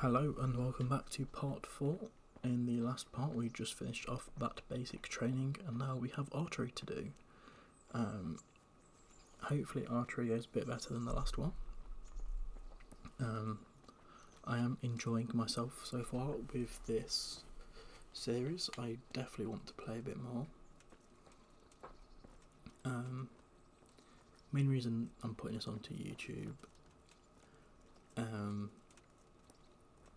Hello and welcome back to part 4. In the last part we just finished off that basic training and now we have archery to do. Hopefully archery is a bit better than the last one. I am enjoying myself so far with this series. I definitely want to play a bit more. Main reason I'm putting this onto YouTube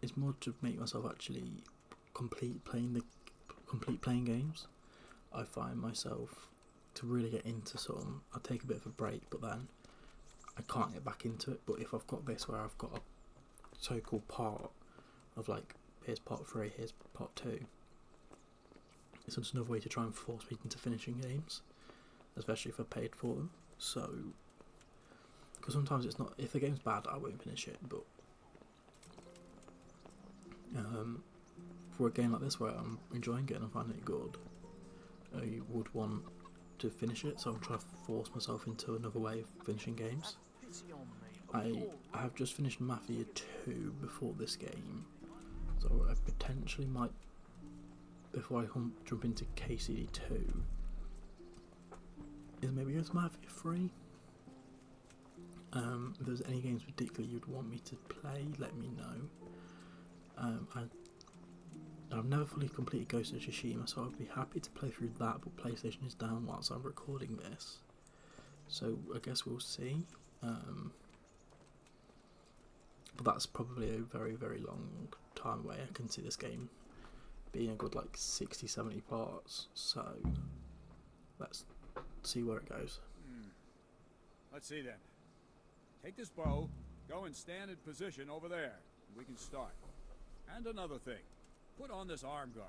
is more to make myself actually complete playing games. I find myself to really get into some, I take a bit of a break, but then I can't get back into it. But if I've got this where I've got a so-called part of like, here's part 3, here's part 2, it's just another way to try and force me into finishing games, especially if I paid for them. So, because sometimes it's not, if the game's bad I won't finish it, but for a game like this where I'm enjoying it and I'm finding it good, I would want to finish it, so I'm trying to force myself into another way of finishing games. I have just finished Mafia 2 before this game, so I potentially might, before I jump into KCD 2, is maybe it's Mafia 3. If there's any games particularly you'd want me to play, let me know. I've never fully completed Ghost of Tsushima, so I'd be happy to play through that, but PlayStation is down whilst I'm recording this, so I guess we'll see. But that's probably a very, very long time away. I can see this game being a good like 60-70 parts, so let's see where it goes. Let's see then. Take this bow, go and stand in position over there, and we can start. And another thing, put on this arm guard.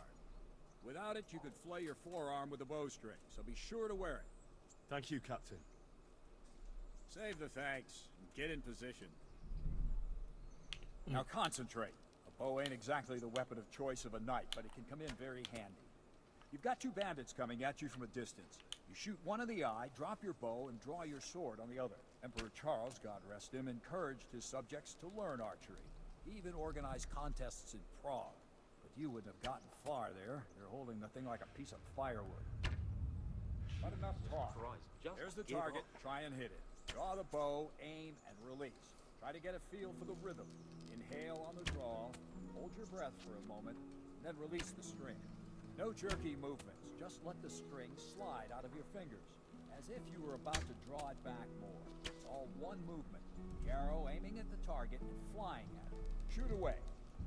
Without it, you could flay your forearm with a bowstring, so be sure to wear it. Thank you, Captain. Save the thanks, and get in position. Now concentrate. A bow ain't exactly the weapon of choice of a knight, but it can come in very handy. You've got 2 bandits coming at you from a distance. You shoot one in the eye, drop your bow, and draw your sword on the other. Emperor Charles, God rest him, encouraged his subjects to learn archery. He even organized contests in Prague. But you wouldn't have gotten far there. You're holding the thing like a piece of firewood. But enough talk. There's the target. Try and hit it. Draw the bow, aim, and release. Try to get a feel for the rhythm. Inhale on the draw, hold your breath for a moment, then release the string. No jerky movements. Just let the string slide out of your fingers, as if you were about to draw it back more. It's all one movement. The arrow aiming at the target and flying at it. Shoot away.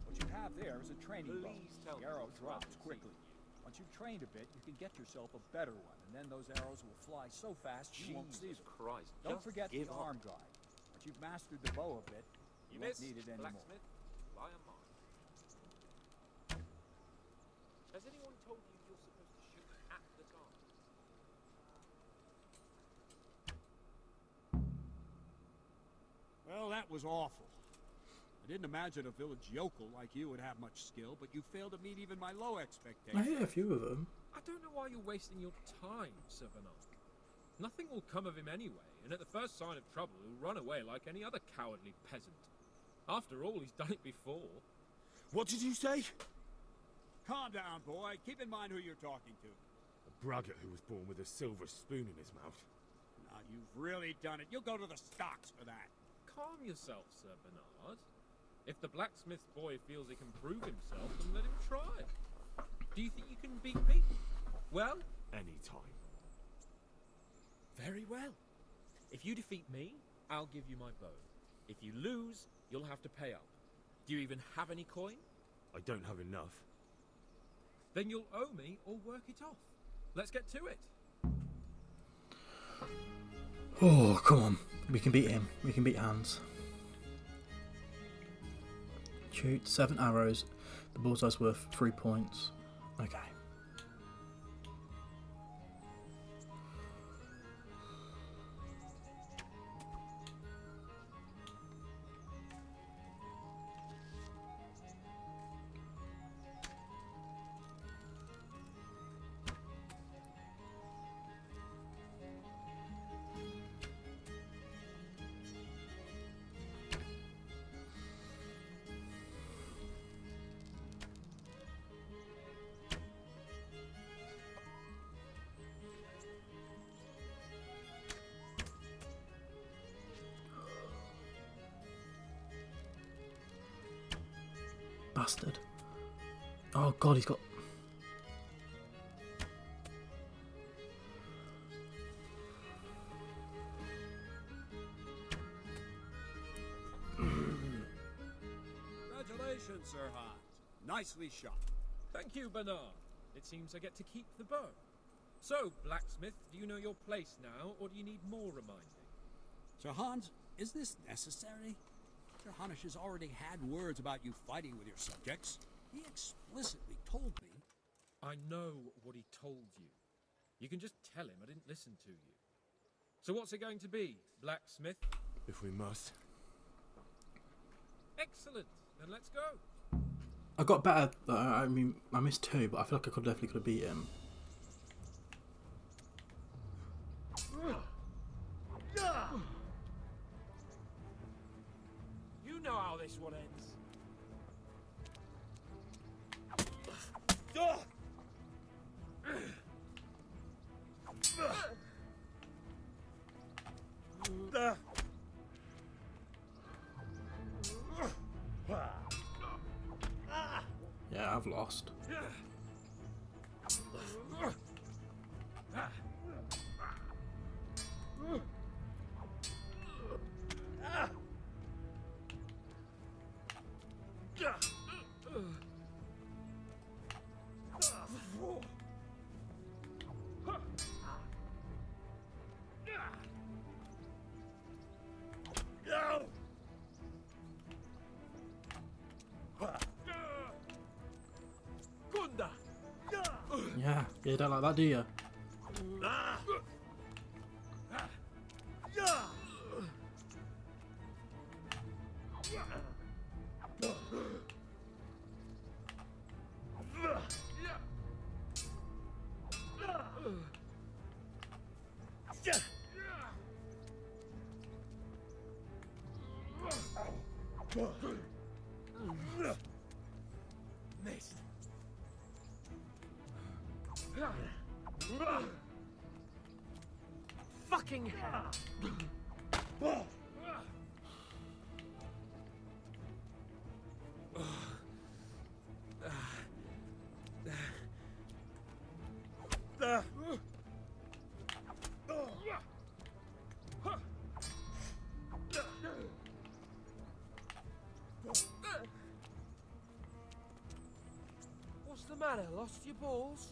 What you have there is a training bow. The arrow drops quickly. Once you've trained a bit, you can get yourself a better one, and then those arrows will fly so fast you won't see them. Don't forget the arm guard. Once you've mastered the bow a bit, you won't need it anymore. Has anyone told you you're supposed to shoot at the target? Well, that was awful. I didn't imagine a village yokel like you would have much skill, but you failed to meet even my low expectations. I hear a few of them. I don't know why you're wasting your time, Sir Bernard. Nothing will come of him anyway, and at the first sign of trouble, he'll run away like any other cowardly peasant. After all, he's done it before. What did you say? Calm down, boy. Keep in mind who you're talking to. A braggart who was born with a silver spoon in his mouth. Now, you've really done it. You'll go to the stocks for that. Calm yourself, Sir Bernard. If the blacksmith boy feels he can prove himself, then let him try. Do you think you can beat me? Well? Any time. Very well. If you defeat me, I'll give you my bow. If you lose, you'll have to pay up. Do you even have any coin? I don't have enough. Then you'll owe me or work it off. Let's get to it. Oh, come on. We can beat him. We can beat Hans. Shoot 7 arrows. The bullseye's worth 3 points. Okay. Bastard. Oh god, he's got... Congratulations, Sir Hans. Nicely shot. Thank you, Bernard. It seems I get to keep the bow. So, blacksmith, do you know your place now, or do you need more reminding? Sir Hans, is this necessary? Sir Hanush has already had words about you fighting with your subjects. He explicitly told me. I know what he told you. You can just tell him I didn't listen to you. So what's it going to be, blacksmith? If we must. Excellent. Then let's go. I got better. I mean, I missed 2, but I feel like I definitely could have beat him. You know how this one ends. Yeah, I've lost. Yeah, you don't like that, do you? Missed. Fucking hell. What's the matter? Lost your balls?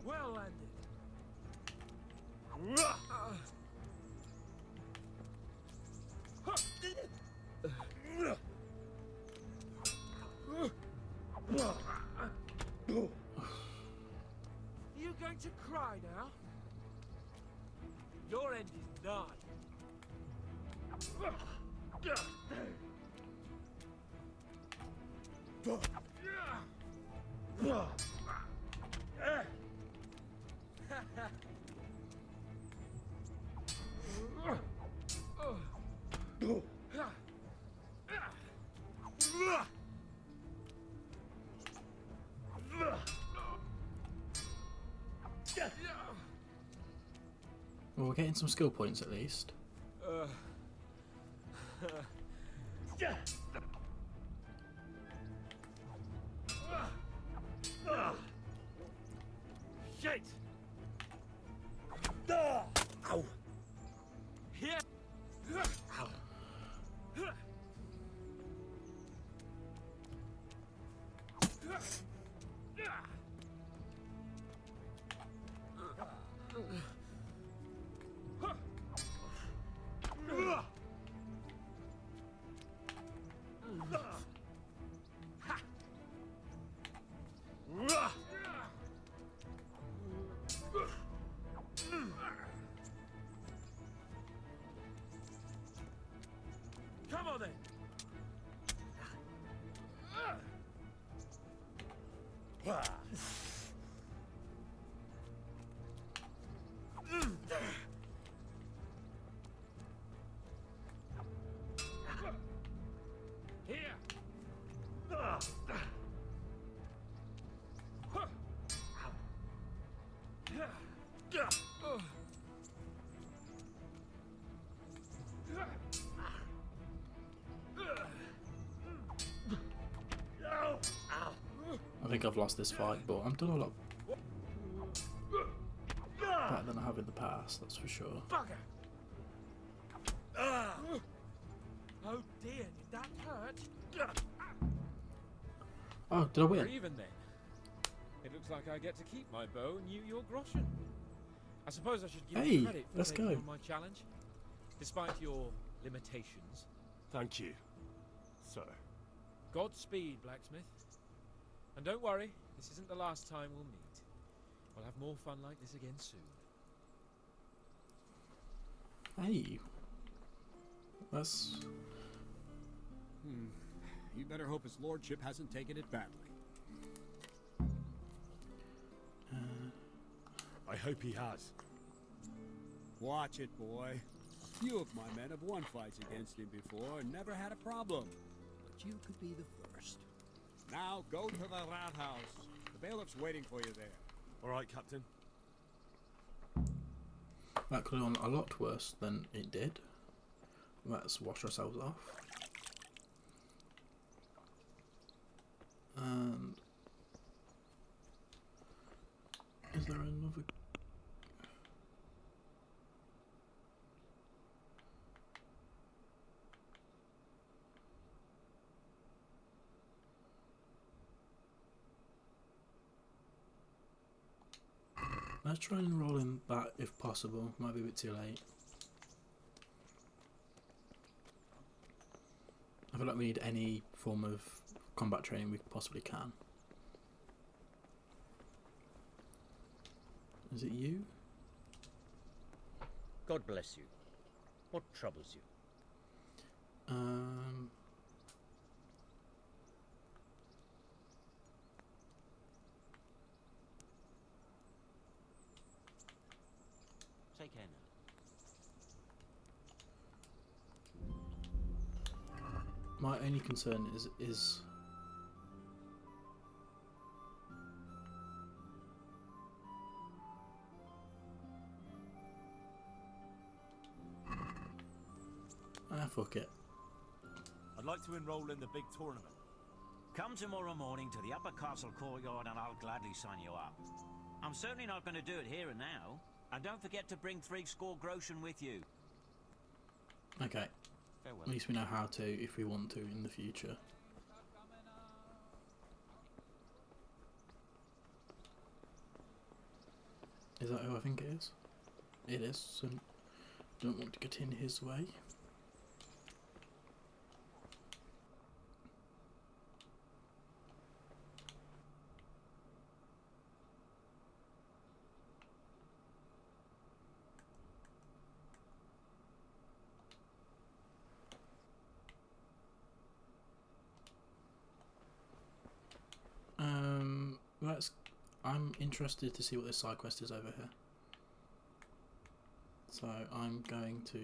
Well landed. Are you going to cry now? Your end is nigh. Well, we're getting some skill points at least. Shit! Ow! Here! I think I've lost this fight, but I'm doing a lot better than I have in the past, that's for sure. Oh dear, did that hurt? Oh, did I We're win? even then. It looks like I get to keep my bow and you your groschen. I suppose I should give you Hey, credit for let's taking go. on my challenge, despite your limitations. Thank you, sir. Godspeed, blacksmith. And don't worry, this isn't the last time we'll meet. We'll have more fun like this again soon. Hey. That's... You better hope his lordship hasn't taken it badly. I hope he has. Watch it, boy. A few of my men have won fights against him before and never had a problem. But you could be the first. Now go to the rat house. The bailiff's waiting for you there. All right, Captain. That could have gone a lot worse than it did. Let's wash ourselves off. And... is there another... let's try and roll in that if possible. Might be a bit too late. I feel like we need any form of combat training we possibly can. Is it you? God bless you. What troubles you? Take care now. My only concern is fuck it. I'd like to enroll in the big tournament. Come tomorrow morning to the upper castle courtyard and I'll gladly sign you up. I'm certainly not going to do it here and now. And don't forget to bring 30 groschen with you. Okay. Farewell. At least we know how to if we want to in the future. Is that who I think it is? It is, so don't want to get in his way. I'm interested to see what this side quest is over here. So I'm going to,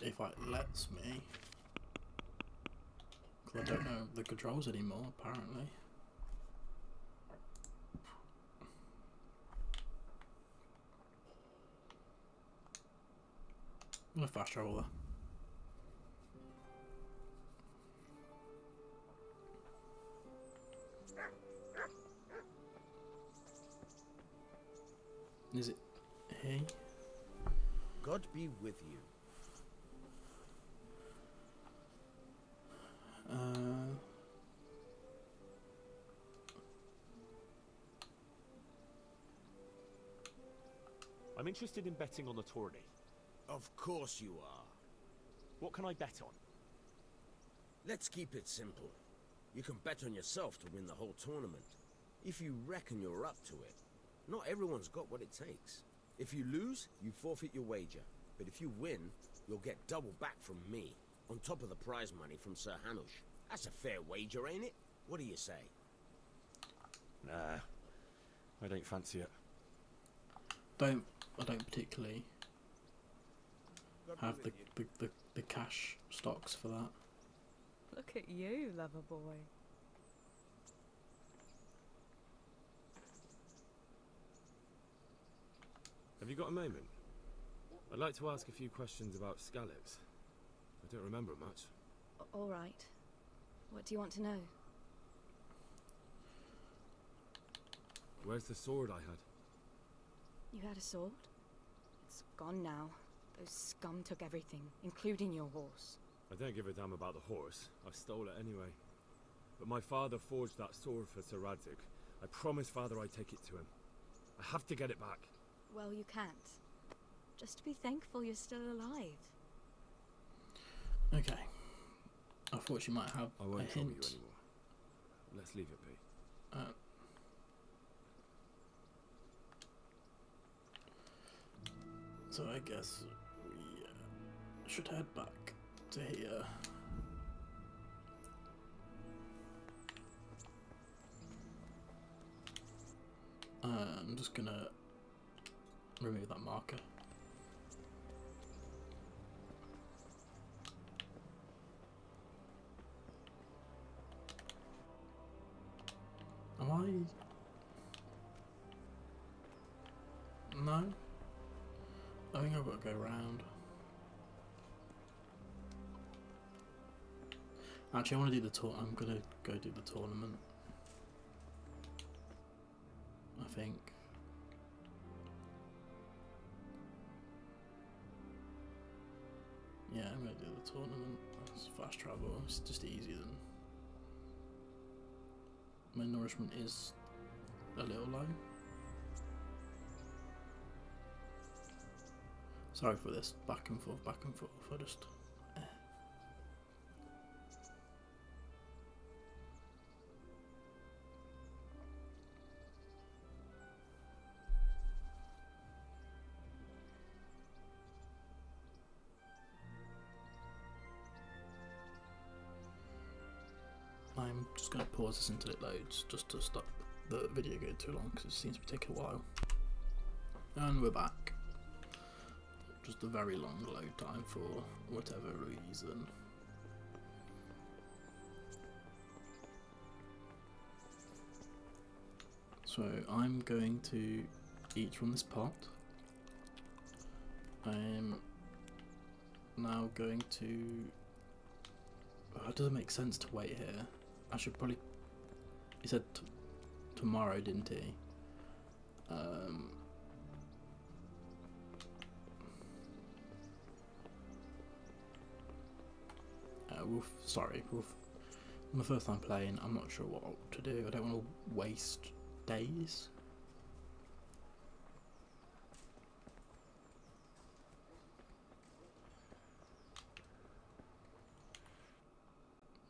if it lets me, because I don't know the controls anymore apparently. I'm gonna fast travel there. Is it he? God be with you. I'm interested in betting on the tourney. Of course you are. What can I bet on? Let's keep it simple. You can bet on yourself to win the whole tournament. If you reckon you're up to it. Not everyone's got what it takes. If you lose, you forfeit your wager. But if you win, you'll get double back from me, on top of the prize money from Sir Hanush. That's a fair wager, ain't it? What do you say? Nah, I don't fancy it. I don't particularly have the cash stocks for that. Look at you, lover boy. Have you got a moment? I'd like to ask a few questions about Scalix. I don't remember much. All right. What do you want to know? Where's the sword I had? You had a sword? It's gone now. Those scum took everything, including your horse. I don't give a damn about the horse. I stole it anyway. But my father forged that sword for Sir Radzig. I promised father I'd take it to him. I have to get it back. Well, you can't. Just be thankful you're still alive. Okay. I thought she might have I won't a trouble you hint. anymore. Let's leave it be. So I guess we should head back to here. I'm just gonna remove that marker. Am I? No? I think I've got to go round. Actually, I want to do the tour. I'm gonna go do the tournament. I think. Yeah, I'm gonna do the tournament. It's fast travel. It's just easier than. My nourishment is a little low. Sorry for this back and forth, back and forth. I just. I'm just going to pause this until it loads, just to stop the video going too long, because it seems to be taking a while. And we're back. Just a very long load time for whatever reason. So I'm going to eat from this pot. I'm now going to... Oh, it doesn't make sense to wait here. I should probably... He said tomorrow, didn't he? Wolf. My first time playing, I'm not sure what to do. I don't want to waste days.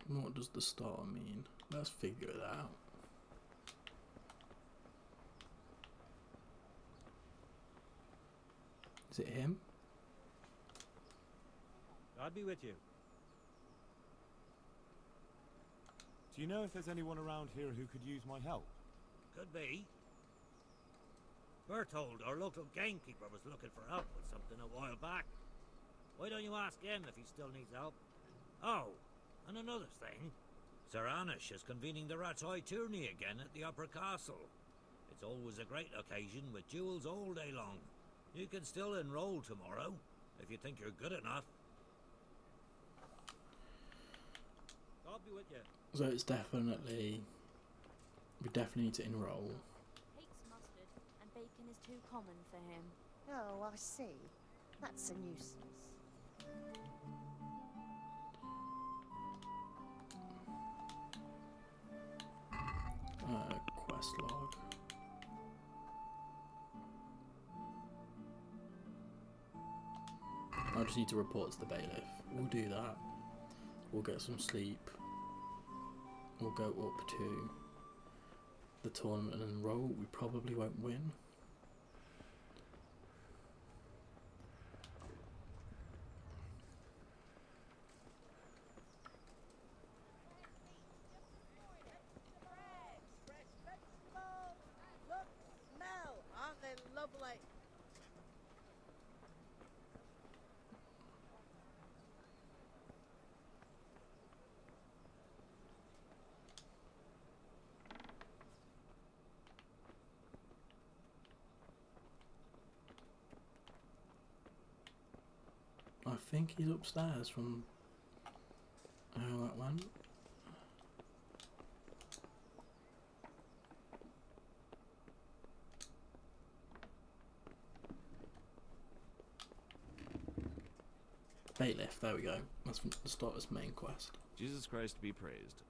What does the star mean? Let's figure it out. Is it him? I'd be with you. Do you know if there's anyone around here who could use my help? Could be. Berthold, our local gamekeeper, was looking for help with something a while back. Why don't you ask him if he still needs help? Oh, and another thing. Sir Anish is convening the Rattay tourney again at the Upper Castle. It's always a great occasion with duels all day long. You can still enroll tomorrow, if you think you're good enough. I'll be with you. So it's definitely... We definitely need to enroll. Hates mustard, and bacon is too common for him. Oh, I see. That's a nuisance. Quest log. I just need to report to the bailiff. We'll do that. We'll get some sleep. We'll go up to the tournament and enroll. We probably won't win. I think he's upstairs from how that went. Bailiff, there we go. That's the start of his main quest. Jesus Christ be praised.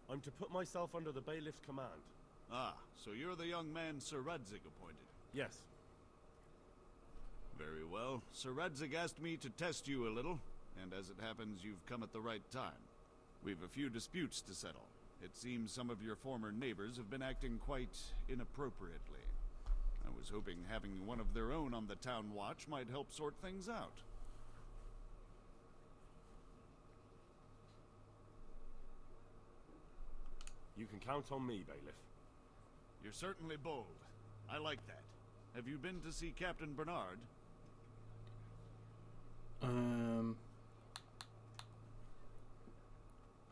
I'm to put myself under the bailiff's command. Ah, so you're the young man Sir Radzig appointed. Yes. Very well. Sir Radzig asked me to test you a little, and as it happens, you've come at the right time. We've a few disputes to settle. It seems some of your former neighbors have been acting quite inappropriately. I was hoping having one of their own on the town watch might help sort things out. You can count on me, bailiff. You're certainly bold. I like that. Have you been to see Captain Bernard?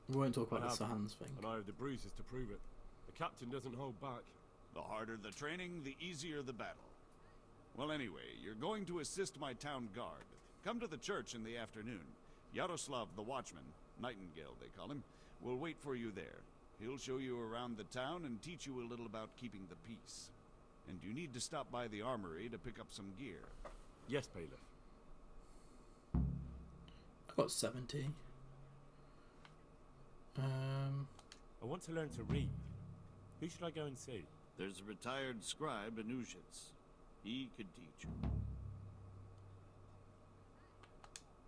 We won't talk about the Sans thing. And I have the bruises to prove it. The captain doesn't hold back. The harder the training, the easier the battle. Well, anyway, you're going to assist my town guard. Come to the church in the afternoon. Yaroslav the watchman, Nightingale they call him, will wait for you there. He'll show you around the town and teach you a little about keeping the peace. And you need to stop by the armory to pick up some gear. Yes, bailiff. I've got 70. I want to learn to read. Who should I go and see? There's a retired scribe, Anushitz. He could teach you.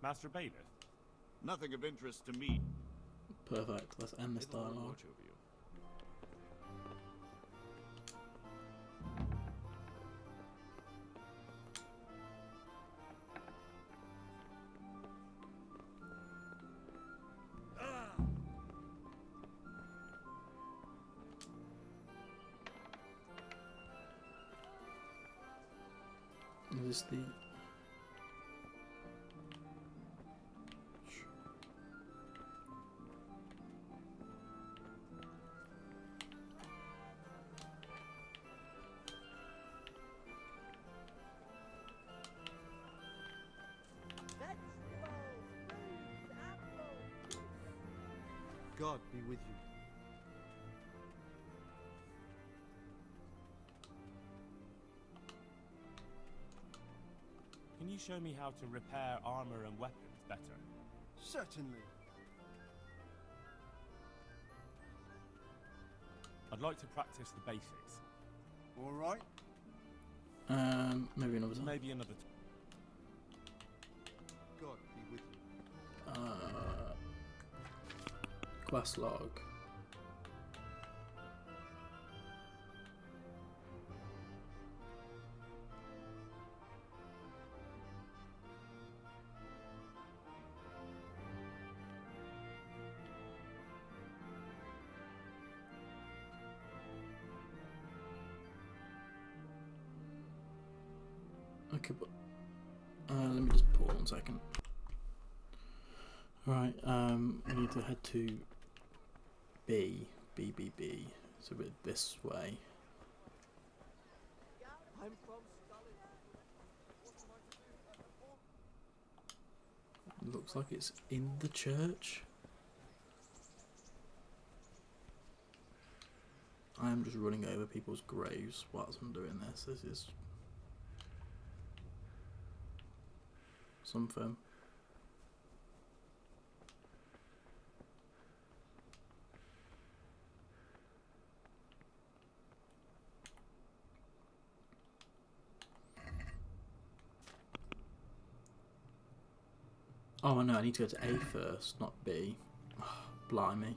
Master Bailiff? Nothing of interest to me. Perfect. Let's end this It'll dialogue. watch over you. Is this the... God be with you. Can you show me how to repair armor and weapons better? Certainly. I'd like to practice the basics. All right. Maybe another time. Maybe another God be with you. Quest log. Okay, but let me just pause 1 second. Right, we need to head to B. It's a bit this way. I'm from Scully. Looks like it's in the church. I am just running over people's graves whilst I'm doing this. This is something. Oh no, I need to go to A first, not B. Oh, blimey.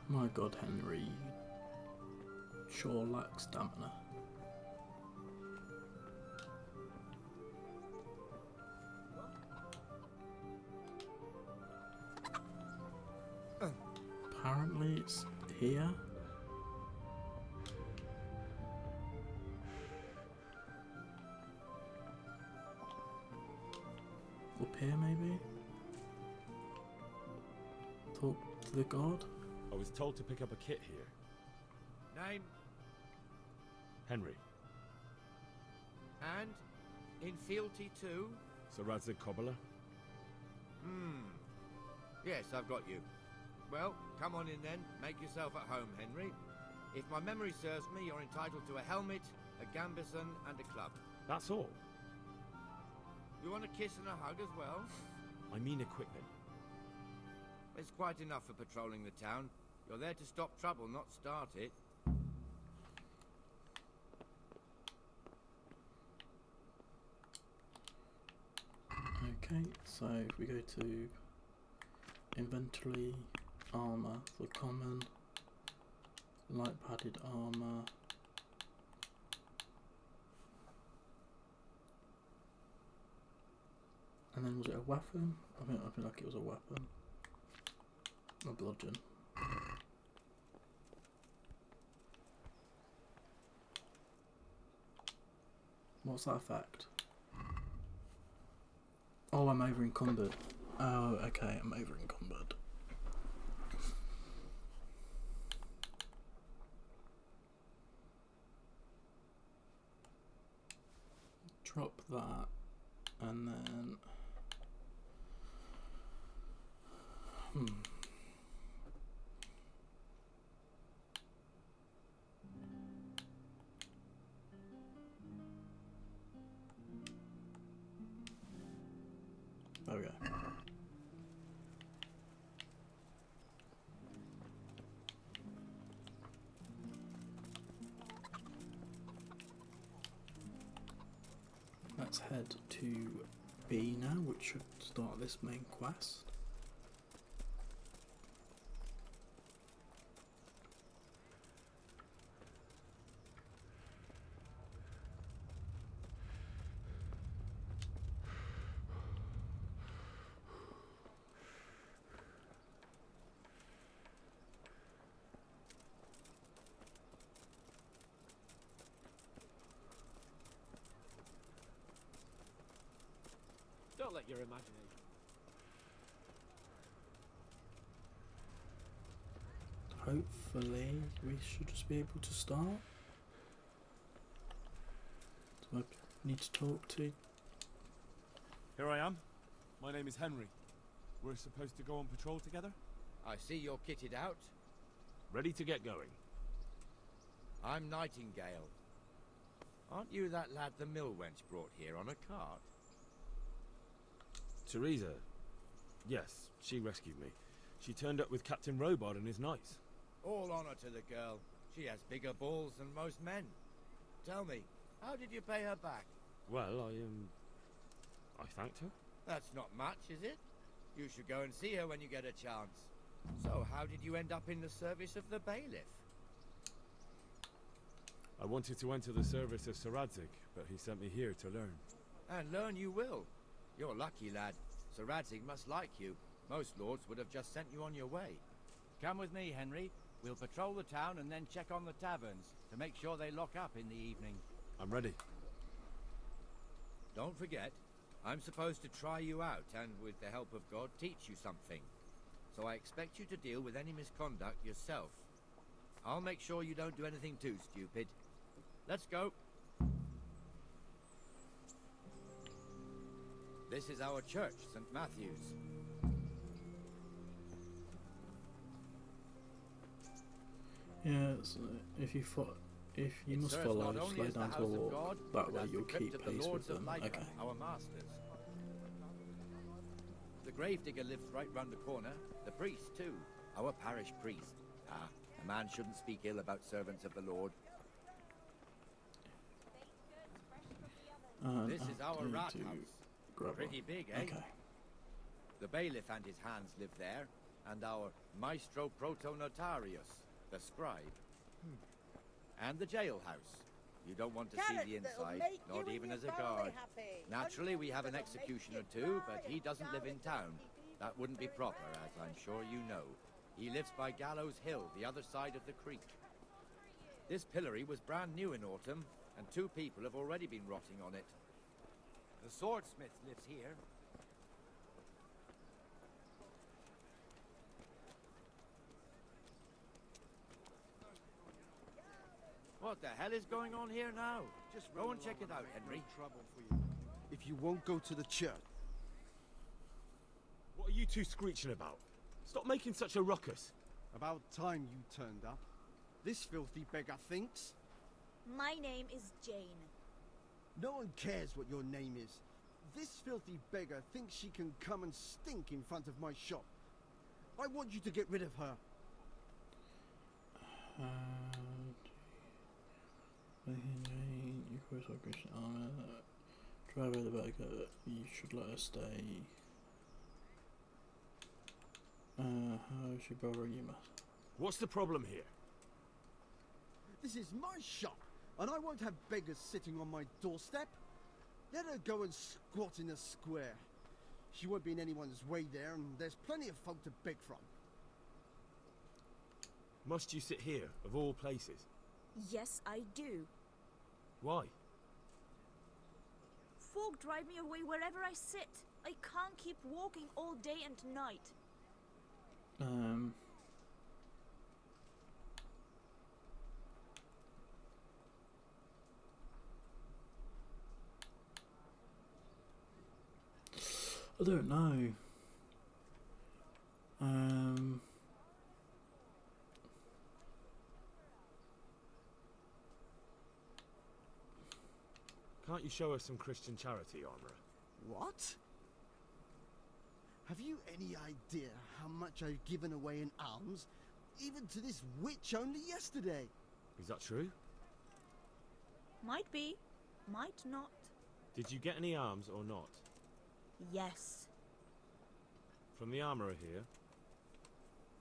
My god, Henry, you sure lack stamina. Apparently it's here. Up here, maybe? Talk to the god? I was told to pick up a kit here. Name Henry. and in fealty too? Sir Radzik Cobbler. Yes, I've got you. Well, come on in then. Make yourself at home, Henry. If my memory serves me, you're entitled to a helmet, a gambeson, and a club. That's all. You want a kiss and a hug as well? I mean equipment. It's quite enough for patrolling the town. You're there to stop trouble, not start it. Okay, so if we go to inventory, armor, the common, light padded armor, and then was it a weapon? I feel like it was a weapon. A bludgeon. What's that effect? Oh, I'm over encumbered. Oh, okay, I'm over encumbered. Drop that, and then there we go. Let's head to B now, which should start this main quest. Don't let your imagination. Hopefully we should just be able to start. Do I need to talk to? Here I am. My name is Henry. We're supposed to go on patrol together? I see you're kitted out. Ready to get going. I'm Nightingale. Aren't you that lad the mill wench brought here on a cart? Teresa. Yes, she rescued me. She turned up with Captain Robard and is nice. All honor to the girl. She has bigger balls than most men. Tell me, how did you pay her back? Well, I thanked her. That's not much, is it? You should go and see her when you get a chance. So, how did you end up in the service of the bailiff? I wanted to enter the service of Sir Radzik, but he sent me here to learn. And learn you will. You're lucky, lad. Sir Radzik must like you. Most lords would have just sent you on your way. Come with me, Henry. We'll patrol the town and then check on the taverns to make sure they lock up in the evening. I'm ready. Don't forget, I'm supposed to try you out and, with the help of God, teach you something. So I expect you to deal with any misconduct yourself. I'll make sure you don't do anything too stupid. Let's go. This is our church, St. Matthew's. Yeah, so if you must serves follow, not just only lay as the down to a house of walk. God, That but way as you'll the crypt keep of the pace lords with of them. Lyca, Okay. our masters. The gravedigger lives right round the corner. The priest, too. Our parish priest. Ah, a man shouldn't speak ill about servants of the Lord. This is our rat house. Pretty big, eh? Okay. The bailiff and his hands live there, and our Maestro Protonotarius, the scribe. And the jailhouse. You don't want to see the inside, not even as a guard. Naturally, we have an executioner too, but he doesn't live in town. That wouldn't be proper, as I'm sure you know. He lives by Gallows Hill, the other side of the creek. This pillory was brand new in autumn, and 2 people have already been rotting on it. The swordsmith lives here. What the hell is going on here now? Just go and check it out, Henry. Trouble for you. If you won't go to the church. What are you two screeching about? Stop making such a ruckus. About time you turned up. This filthy beggar thinks. My name is Jane. No one cares what your name is. This filthy beggar thinks she can come and stink in front of my shop. I want you to get rid of her. You cross our Christian armor. Driver of the beggar, you should let her stay. How is she bother you must? What's the problem here? This is my shop, and I won't have beggars sitting on my doorstep. Let her go and squat in a square. She won't be in anyone's way there, and there's plenty of folk to beg from. Must you sit here, of all places? Yes, I do. Why? Folk drive me away wherever I sit. I can't keep walking all day and night. I don't know. Can't you show us some Christian charity, armourer? What? Have you any idea how much I've given away in alms, even to this witch only yesterday? Is that true? Might be, might not. Did you get any alms or not? Yes. From the armourer here?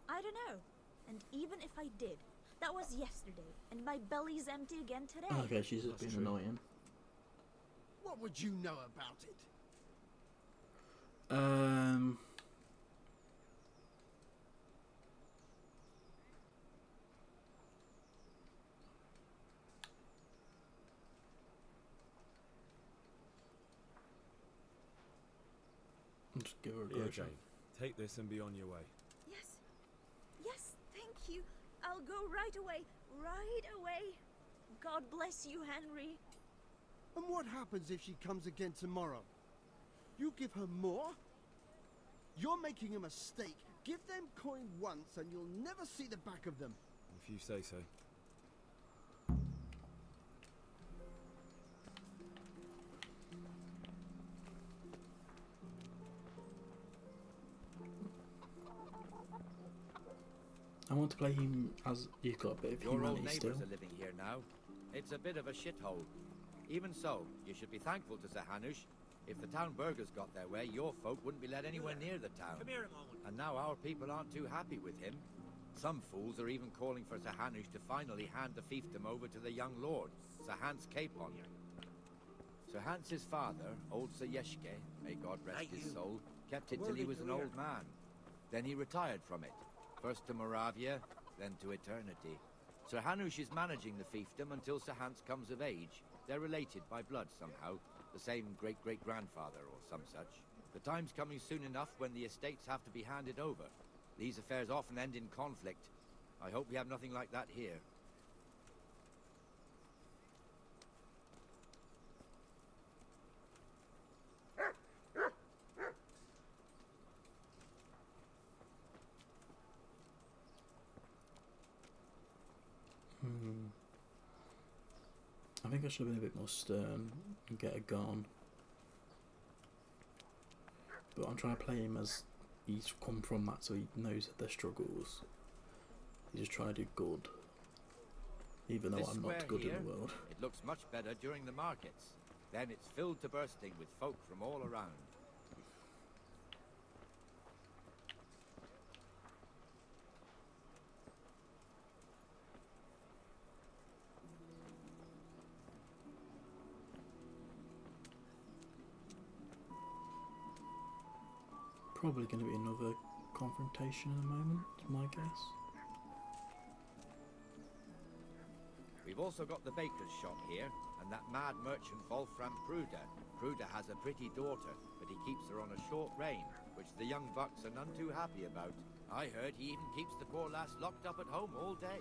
I don't know. And even if I did, that was yesterday, and my belly's empty again today. Okay, she's just been annoying. What would you know about it? Just give her a Here, brochure. Jane. Take this and be on your way. Yes. Yes, thank you. I'll go right away. Right away. God bless you, Henry. And what happens if she comes again tomorrow? You give her more? You're making a mistake. Give them coin once and you'll never see the back of them. If you say so. I want to play him as you've got a bit of Your old humanity neighbours still. are living here now. It's a bit of a shithole. Even so, you should be thankful to Sir Hanush. If the town burghers got their way, your folk wouldn't be let anywhere near the town. Come here a moment. And now our people aren't too happy with him. Some fools are even calling for Sir Hanush to finally hand the fiefdom over to the young lord, Sir Hans Capon. Sir Hans's father, old Sir Yeshke, may God rest his soul, kept it till he was an old man. Then he retired from it, first to Moravia, then to eternity. Sir Hanush is managing the fiefdom until Sir Hans comes of age. They're related by blood somehow, the same great-great-grandfather or some such. The time's coming soon enough when the estates have to be handed over. These affairs often end in conflict. I hope we have nothing like that here. I think I should have been a bit more stern and get her gone. But I'm trying to play him as he's come from that, so he knows their struggles. He's just trying to do good. Even though This I'm not square good here, in the world. It looks much better during the markets. Then it's filled to bursting with folk from all around. Probably going to be another confrontation in a moment, is my guess. We've also got the baker's shop here, and that mad merchant Wolfram Pruder. Pruder has a pretty daughter, but he keeps her on a short rein, which the young bucks are none too happy about. I heard he even keeps the poor lass locked up at home all day.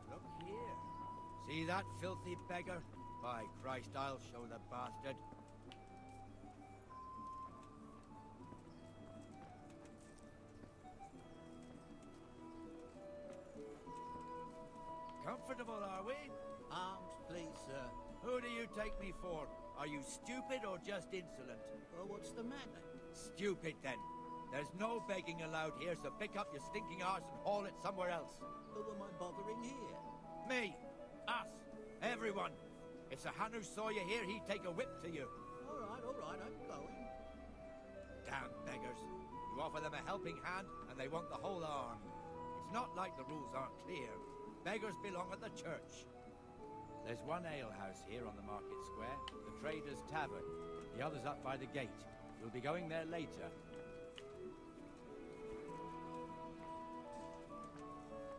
Look here. See that filthy beggar? By Christ, I'll show the bastard. Comfortable, are we? Arms, please, sir. Who do you take me for? Are you stupid or just insolent? Well, what's the matter? Stupid, then. There's no begging allowed here, so pick up your stinking arse and haul it somewhere else. Who am I bothering here? Me. Us. Everyone. If Sir Hanush saw you here, he'd take a whip to you. All right, I'm going. Damn beggars. You offer them a helping hand, and they want the whole arm. It's not like the rules aren't clear. Beggars belong at the church. There's one alehouse here on the market square, the Trader's Tavern. The other's up by the gate. We'll be going there later.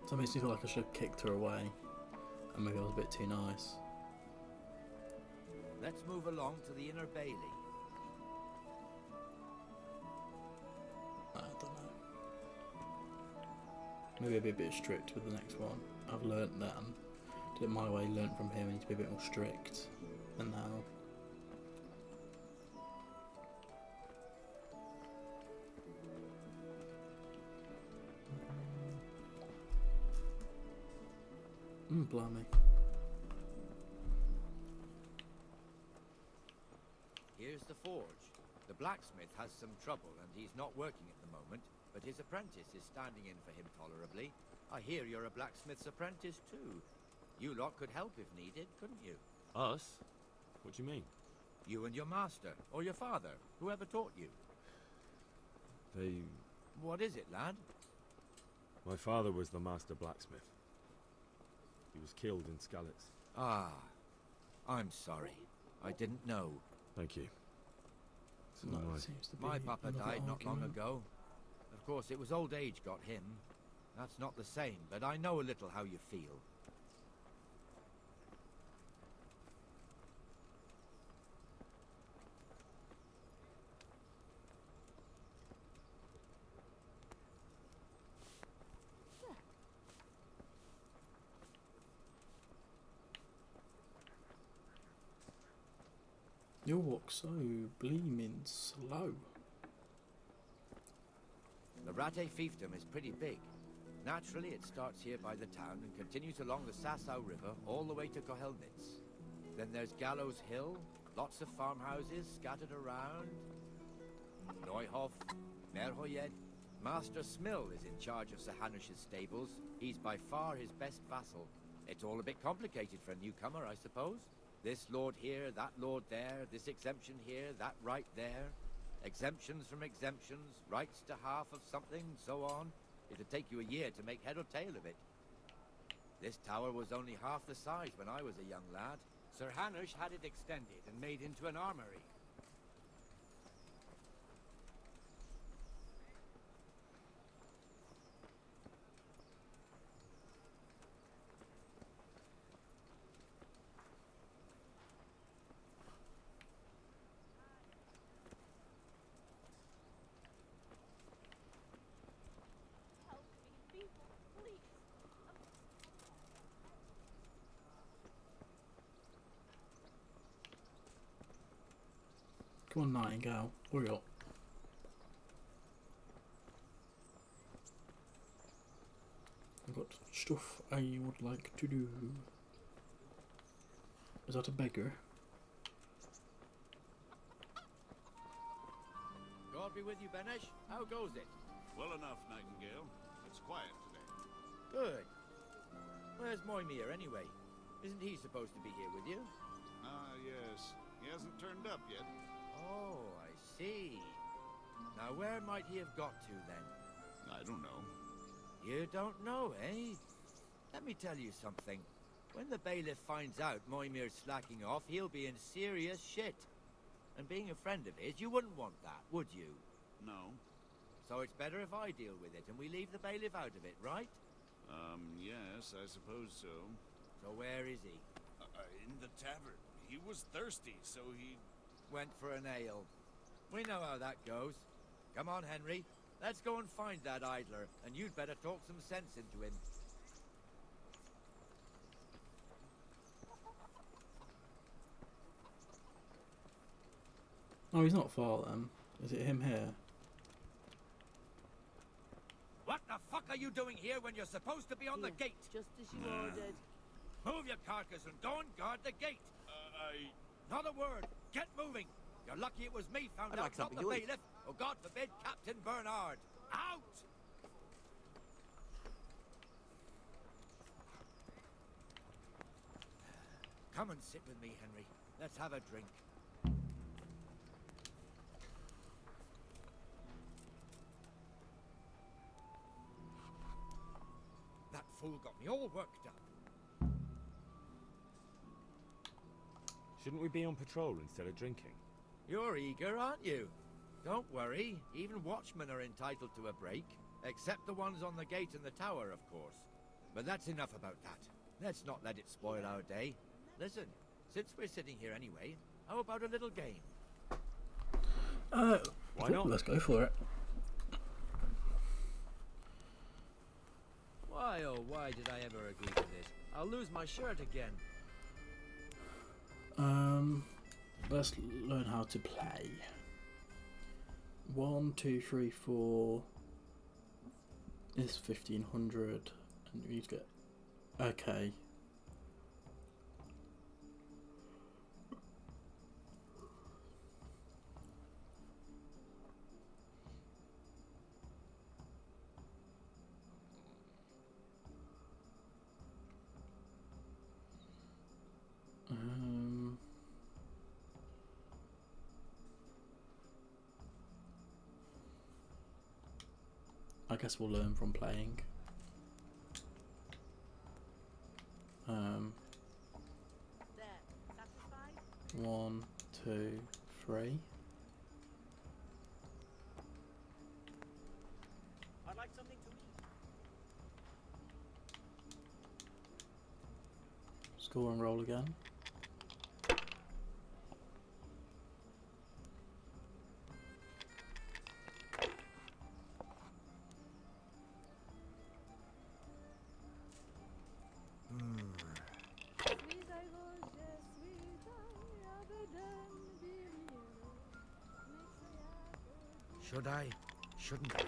So it makes me feel like I should have kicked her away. And maybe I was a bit too nice. Let's move along to the Inner Bailey. I don't know. Maybe I'll be a bit strict with the next one. I've learnt that and did it my way, learnt from him, I need to be a bit more strict than now. Blimey. Here's the forge. The blacksmith has some trouble and he's not working at the moment, but his apprentice is standing in for him tolerably. I hear you're a blacksmith's apprentice too. You lot could help if needed, couldn't you? Us? What do you mean? You and your master, or your father, whoever taught you. They... What is it, lad? My father was the master blacksmith. He was killed in Skalitz. Ah, I'm sorry. I didn't know. Thank you. So No, am I. it seems to be My papa another died not long argument. ago. Of course, it was old age got him. That's not the same, but I know a little how you feel. You walk so bleeming slow. The Rattay fiefdom is pretty big. Naturally, it starts here by the town and continues along the Sasau River all the way to Kohelnitz. Then there's Gallows Hill, lots of farmhouses scattered around. Neuhof, Merhoyed. Master Smill is in charge of Sir Hanush's stables. He's by far his best vassal. It's all a bit complicated for a newcomer, I suppose. This lord here, that lord there, this exemption here, that right there. Exemptions from exemptions, rights to half of something, so on. It'd take you a year to make head or tail of it. This tower was only half the size when I was a young lad. Sir Hanush had it extended and made into an armory. Help me, people, please. Come on, Nightingale, hurry up. I've got stuff I would like to do. Is that a beggar? God be with you, Benesh. How goes it? Well enough, Nightingale. It's quiet today. Good. Where's Moimir, anyway? Isn't he supposed to be here with you? Ah, yes. He hasn't turned up yet. Oh, I see. Now, where might he have got to, then? I don't know. You don't know, eh? Let me tell you something. When the bailiff finds out Moimir's slacking off, he'll be in serious shit. And being a friend of his, you wouldn't want that, would you? No. So it's better if I deal with it and we leave the bailiff out of it, right? Yes, I suppose so. So where is he? In the tavern. He was thirsty, so he... Went for an ale. We know how that goes. Come on, Henry. Let's go and find that idler, and you'd better talk some sense into him. Oh, he's not far then. Is it him here? What the fuck are you doing here when you're supposed to be on the gate? Just as you ordered. Move your carcass and go and guard the gate. Not a word. Get moving. You're lucky it was me found out, not the bailiff. Or God forbid, Captain Bernard. Out! Come and sit with me, Henry. Let's have a drink. That fool got me all worked up. Shouldn't we be on patrol instead of drinking? You're eager, aren't you? Don't worry, even watchmen are entitled to a break. Except the ones on the gate and the tower, of course. But that's enough about that. Let's not let it spoil our day. Listen, since we're sitting here anyway, how about a little game? Why not? Let's go for it. Why, oh why did I ever agree to this? I'll lose my shirt again. Let's learn how to play. 1, 2, 3, 4 is 1500, and you get okay. I guess we'll learn from playing. 1, 2, 3. I'd like something to eat. Score and roll again. Should I? Shouldn't I?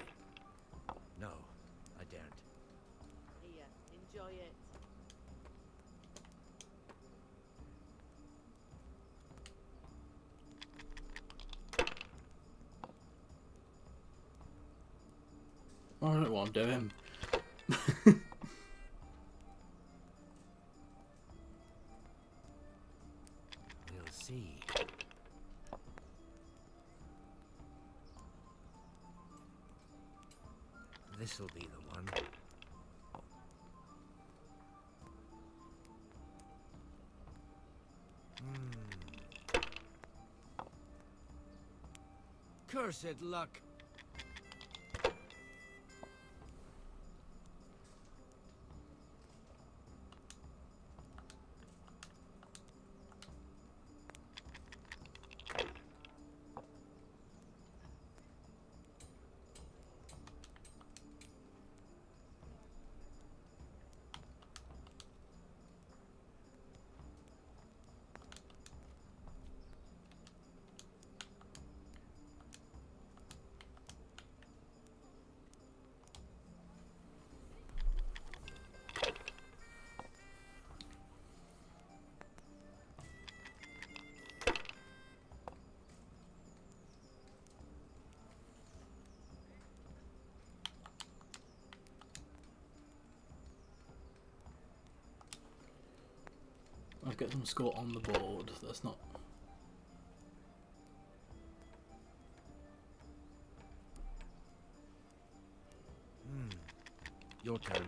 No, I daren't. Here, enjoy it. I don't know what I'm doing. We'll see. This'll be the one. Cursed luck. Let's get some score on the board. That's not. Your turn.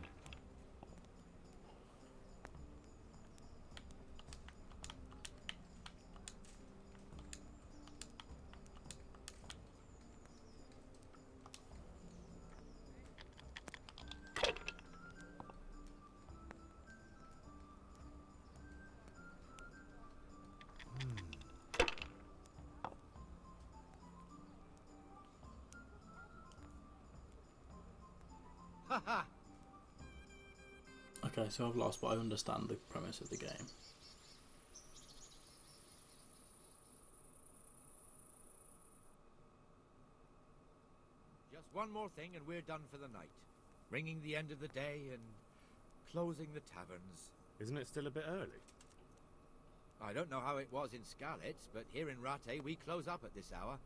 ha! Okay, so I've lost, but I understand the premise of the game. Just one more thing and we're done for the night. Ringing the end of the day and closing the taverns. Isn't it still a bit early? I don't know how it was in Skalitz, but here in Rattay we close up at this hour.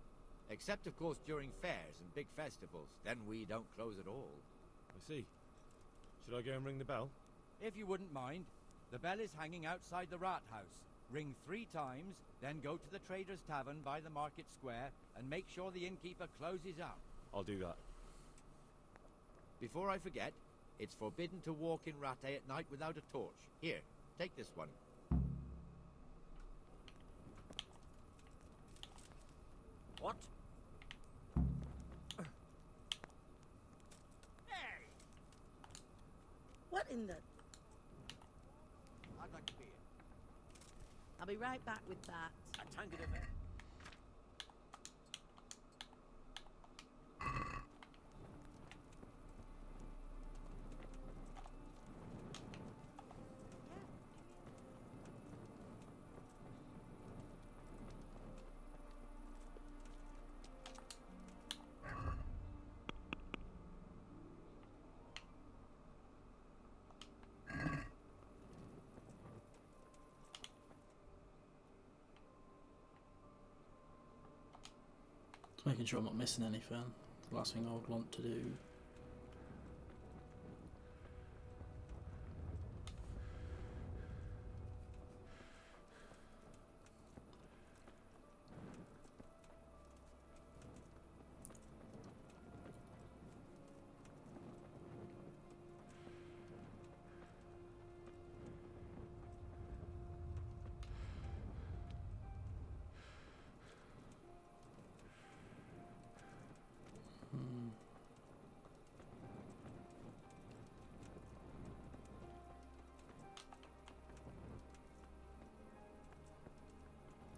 Except, of course, during fairs and big festivals. Then we don't close at all. I see. Should I go and ring the bell? If you wouldn't mind, the bell is hanging outside the rat house. Ring 3 times, then go to the Trader's Tavern by the market square and make sure the innkeeper closes up. I'll do that. Before I forget, it's forbidden to walk in Rattay at night without a torch. Here, take this one. What? What in the... I'd like a beer. I'll be right back with that. A tankard of it. Just making sure I'm not missing anything. The last thing I would want to do.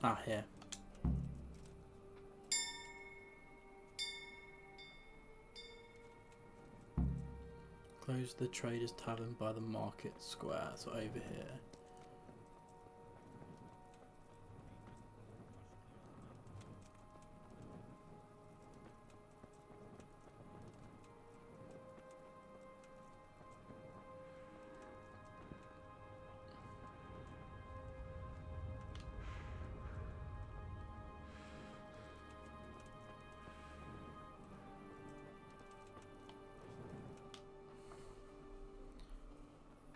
Ah, here. Close the Trader's Tavern by the market square, so over here.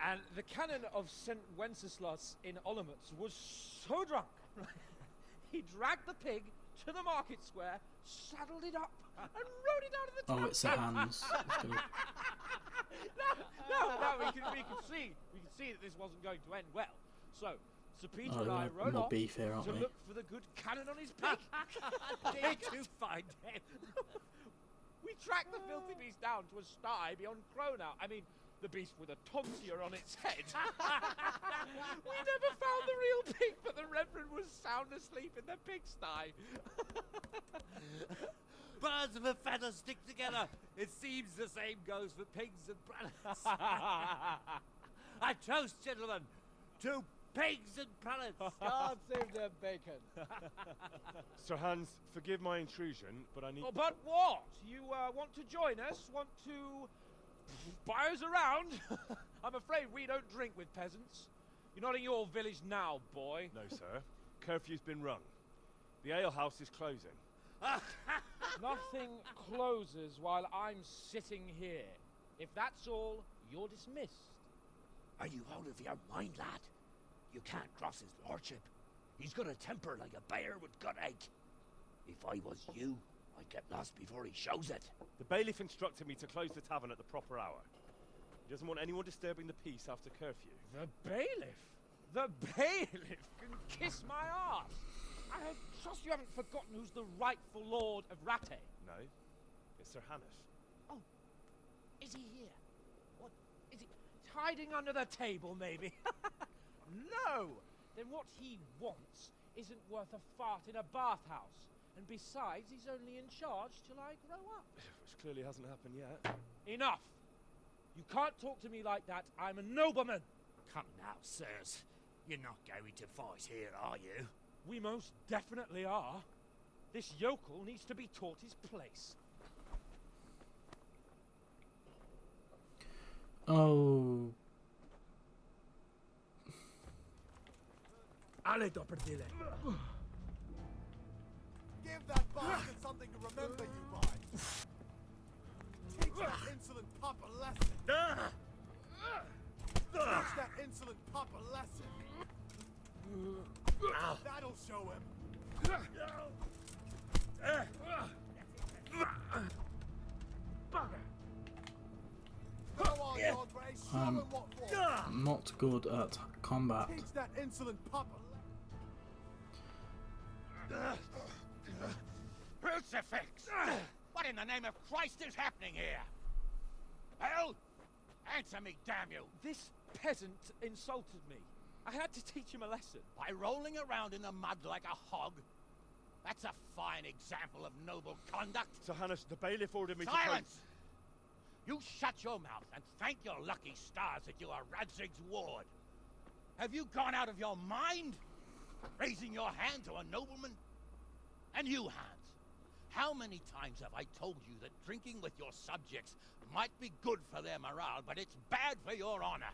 And the canon of St. Wenceslas in Olomouc was so drunk, he dragged the pig to the market square, saddled it up, and rode it out of the town. Oh, it's the hands. It's gonna... No, we can see that this wasn't going to end well. So, Sir Peter and I rode more off beef here, aren't to we? look for the good canon on his pig. Did you find him? We tracked the filthy beast down to a sty beyond Cronau. I mean, the beast with a tonsure on its head. We never found the real pig, but the Reverend was sound asleep in the pigsty. Birds of a feather stick together. It seems the same goes for pigs and prelates. I toast, gentlemen, to pigs and prelates. God save their bacon. Sir Hans, forgive my intrusion, but I need... Oh, but what? You want to join us? Want to buy us around? I'm afraid we don't drink with peasants. You're not in your village now, boy. No, sir. Curfew's been rung. The alehouse is closing. Nothing closes while I'm sitting here. If that's all, you're dismissed. Are you out of your mind, lad? You can't cross his lordship. He's got a temper like a bear with gut ache. If I was you, I'd get lost before he shows it. The bailiff instructed me to close the tavern at the proper hour. He doesn't want anyone disturbing the peace after curfew. The bailiff? The bailiff can kiss my arse. I trust you haven't forgotten who's the rightful lord of Rattay. No, it's Sir Hannes. Oh, is he here? What, is he hiding under the table, maybe? No! Then what he wants isn't worth a fart in a bathhouse. And besides, he's only in charge till I grow up. Which clearly hasn't happened yet. Enough! You can't talk to me like that. I'm a nobleman. Come now, sirs. You're not going to fight here, are you? We most definitely are. This yokel needs to be taught his place. Oh. Ale doperdile. Give that bastard something to remember you by. Teach that insolent pup a lesson. Teach that insolent pup a lesson. That'll show him. Go on, Your Grace. Show him what for. Not good at combat. Teach that insolent pup a lesson. Crucifix! What in the name of Christ is happening here? Well, answer me, damn you! This peasant insulted me. I had to teach him a lesson. By rolling around in the mud like a hog? That's a fine example of noble conduct. Sir Hannes, the bailiff ordered me to... Silence! You shut your mouth and thank your lucky stars that you are Radzig's ward. Have you gone out of your mind? Raising your hand to a nobleman? And you, Hans, how many times have I told you that drinking with your subjects might be good for their morale, but it's bad for your honor?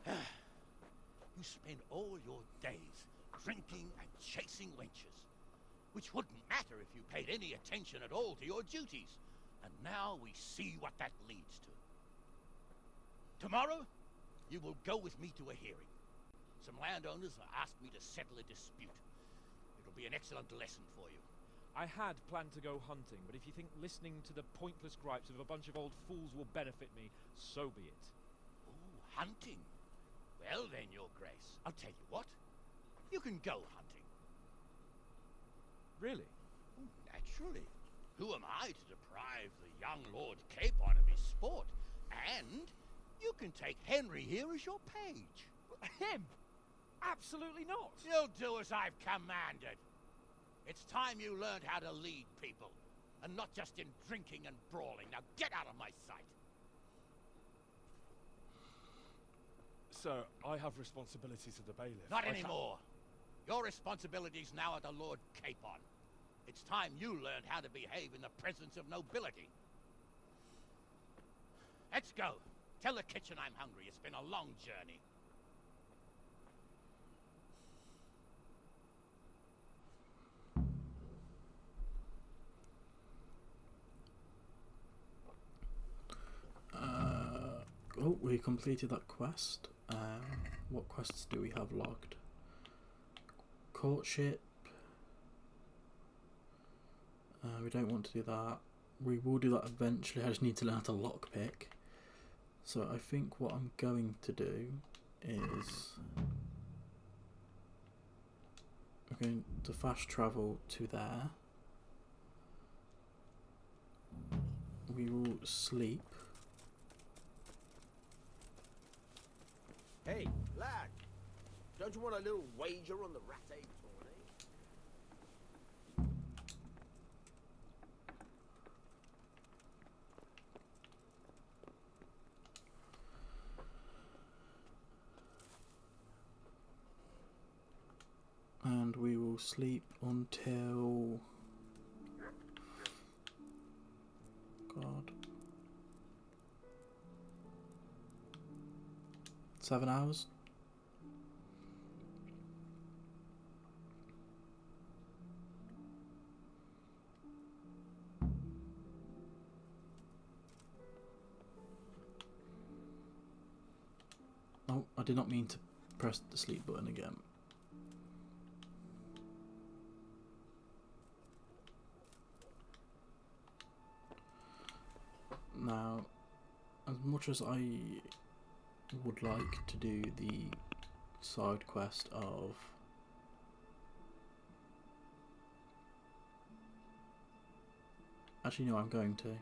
You spend all your days drinking and chasing wenches, which wouldn't matter if you paid any attention at all to your duties. And now we see what that leads to. Tomorrow, you will go with me to a hearing. Some landowners have asked me to settle a dispute. It'll be an excellent lesson for you. I had planned to go hunting, but if you think listening to the pointless gripes of a bunch of old fools will benefit me, so be it. Ooh, hunting? Well then, Your Grace, I'll tell you what. You can go hunting. Really? Oh, naturally. Who am I to deprive the young Lord Capon of his sport? And you can take Henry here as your page. Him? Absolutely not. You'll do as I've commanded. It's time you learned how to lead people, and not just in drinking and brawling. Now get out of my sight. Sir, I have responsibilities of the bailiff. Not anymore. Your responsibilities now are the Lord Capon. It's time you learned how to behave in the presence of nobility. Let's go. Tell the kitchen I'm hungry. It's been a long journey. Oh, we completed that quest. What quests do we have logged? Courtship. We don't want to do that. We will do that eventually. I just need to learn how to lockpick. So I think what I'm going to do is I'm going to fast travel to there. We will sleep. Hey, lad, don't you want a little wager on the Rattay tourney? And we will sleep until... God. 7 hours. Oh, I did not mean to press the sleep button again. Now, as much as I would like to do the side quest of actually no, I'm going to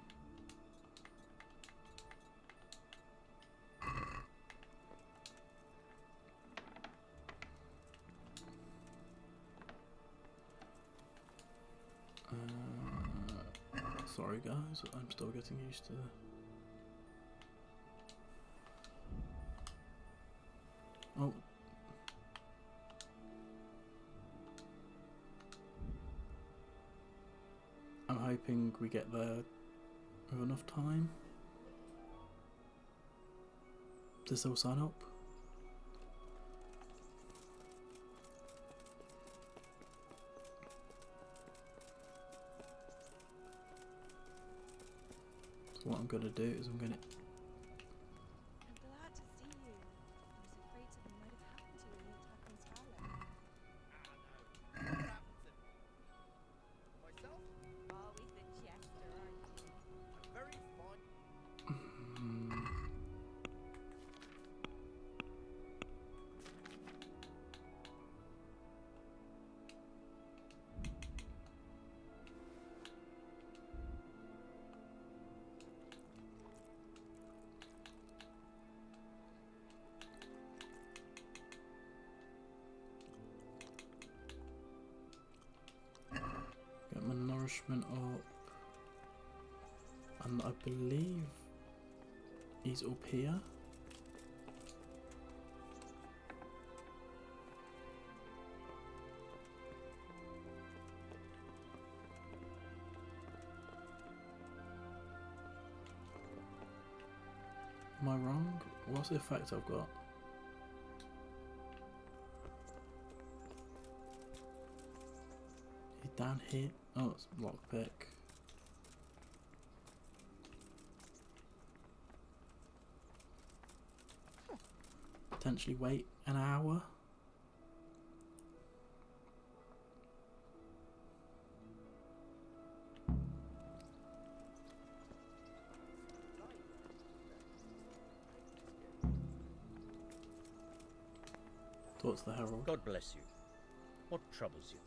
sorry guys, I'm still getting used to hoping we get there with enough time to still sign up. So what I'm going to do is I'm going to... I'm glad to see you. I was afraid something might have happened to you in the attack on Scarlet. Myself? Always the jester, aren't you? I'm very fond. Get my nourishment up, and I believe he's up here. Am I wrong? What's the effect I've got? He's down here. Oh, it's lockpick. Potentially wait an hour. Thoughts the Herald. God bless you. What troubles you?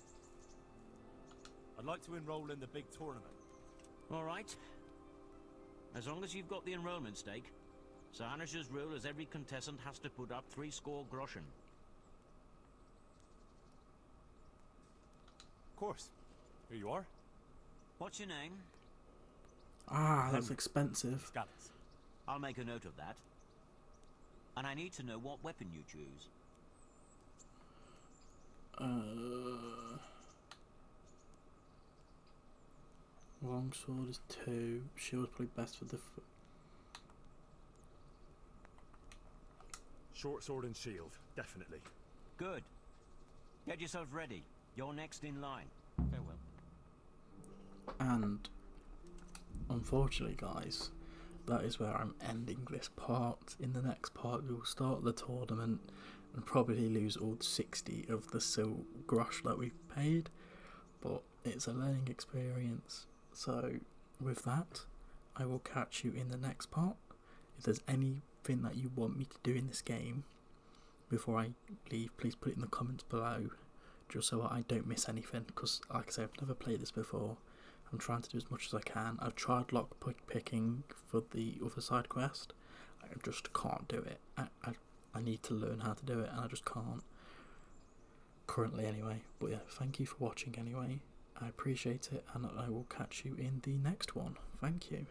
I'd like to enroll in the big tournament. All right. As long as you've got the enrollment stake. Sir Hanish's rule is every contestant has to put up 60 groschen. Of course. Here you are. What's your name? Ah, that's expensive. Scallops. I'll make a note of that. And I need to know what weapon you choose. Longsword is 2. Shield's probably best for the... Short sword and shield, definitely. Good. Get yourself ready. You're next in line. Farewell. And unfortunately, guys, that is where I'm ending this part. In the next part, we'll start the tournament and probably lose all 60 of the grosh that we've paid, but it's a learning experience. So with that, I will catch you in the next part. If there's anything that you want me to do in this game before I leave, please put it in the comments below, just so I don't miss anything, because like I say, I've never played this before. I'm trying to do as much as I can. I've tried lock picking for the other side quest. I just can't do it. I need to learn how to do it, and I just can't currently anyway. But yeah, thank you for watching anyway. I appreciate it, and I will catch you in the next one. Thank you.